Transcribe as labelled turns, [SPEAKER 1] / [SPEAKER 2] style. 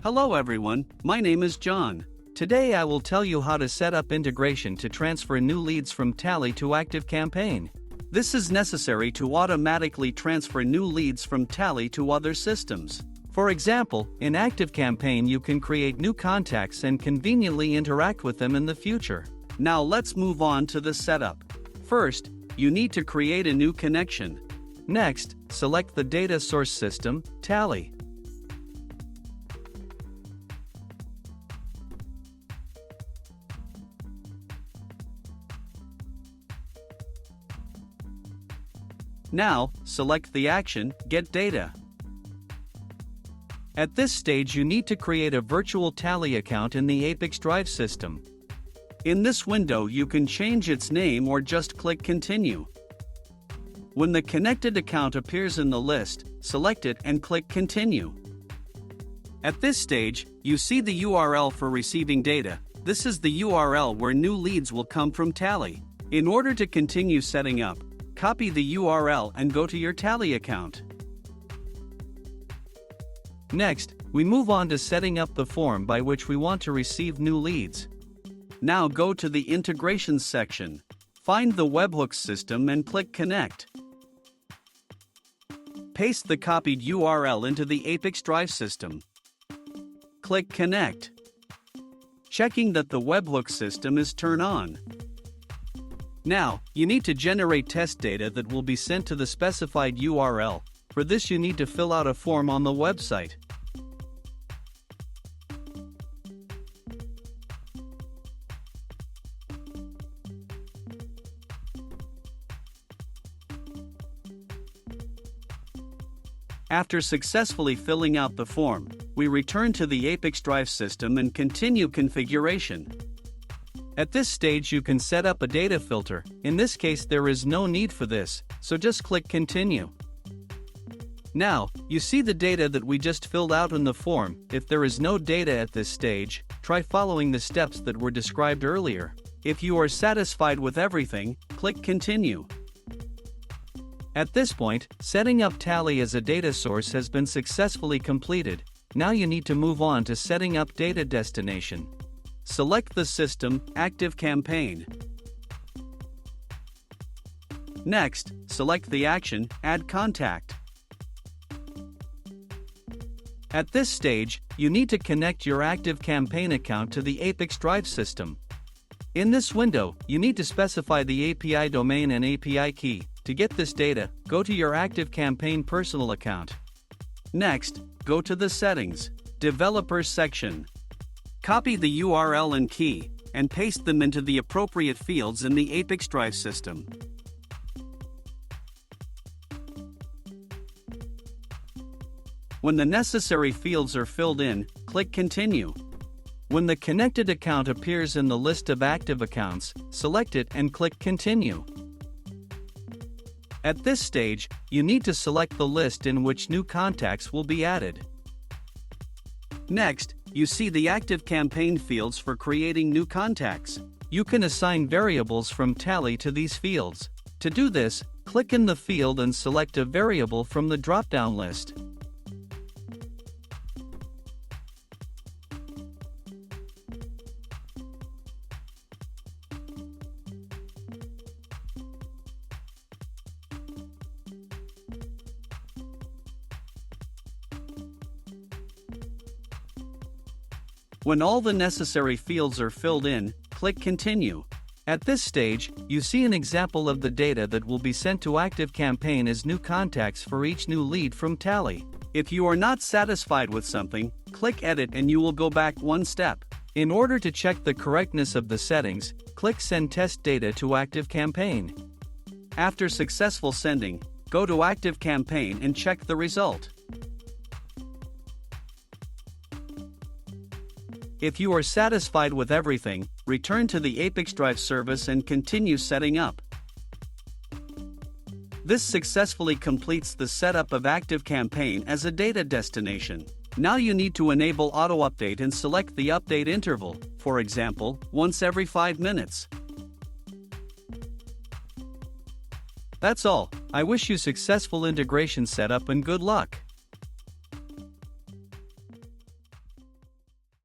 [SPEAKER 1] Hello everyone, my name is John. Today I will tell you how to set up integration to transfer new leads from Tally to ActiveCampaign. This is necessary to automatically transfer new leads from Tally to other systems. For example, in ActiveCampaign you can create new contacts and conveniently interact with them in the future. Now let's move on to the setup. First, you need to create a new connection. Next, select the data source system, Tally. Now, select the action, Get Data. At this stage you need to create a virtual Tally account in the ApiX-Drive system. In this window you can change its name or just click Continue. When the connected account appears in the list, select it and click Continue. At this stage, you see the URL for receiving data. This is the URL where new leads will come from Tally. In order to continue setting up, copy the URL and go to your Tally account. Next, we move on to setting up the form by which we want to receive new leads. Now go to the Integrations section. Find the webhooks system and click Connect. Paste the copied URL into the ApiX-Drive system. Click Connect. Checking that the webhooks system is turned on. Now, you need to generate test data that will be sent to the specified URL. For this you need to fill out a form on the website. After successfully filling out the form, we return to the ApiX-Drive system and continue configuration. At this stage you can set up a data filter. In this case there is no need for this, so just click Continue. Now, you see the data that we just filled out in the form. If there is no data at this stage, try following the steps that were described earlier. If you are satisfied with everything, click Continue. At this point, setting up Tally as a data source has been successfully completed. Now you need to move on to setting up data destination. Select the system, ActiveCampaign. Next, select the action, Add Contact. At this stage, you need to connect your ActiveCampaign account to the ApiX-Drive system. In this window, you need to specify the API domain and API key. To get this data, go to your ActiveCampaign personal account. Next, go to the Settings, Developers section. Copy the URL and key, and paste them into the appropriate fields in the ApiX-Drive system. When the necessary fields are filled in, click Continue. When the connected account appears in the list of active accounts, select it and click Continue. At this stage, you need to select the list in which new contacts will be added. Next, you see the ActiveCampaign fields for creating new contacts. You can assign variables from Tally to these fields. To do this, click in the field and select a variable from the drop-down list. When all the necessary fields are filled in, click Continue. At this stage, you see an example of the data that will be sent to ActiveCampaign as new contacts for each new lead from Tally. If you are not satisfied with something, click Edit and you will go back one step. In order to check the correctness of the settings, click Send Test Data to ActiveCampaign. After successful sending, go to ActiveCampaign and check the result. If you are satisfied with everything, return to the ApiX-Drive service and continue setting up. This successfully completes the setup of ActiveCampaign as a data destination. Now you need to enable auto-update and select the update interval, for example, once every 5 minutes. That's all. I wish you successful integration setup and good luck.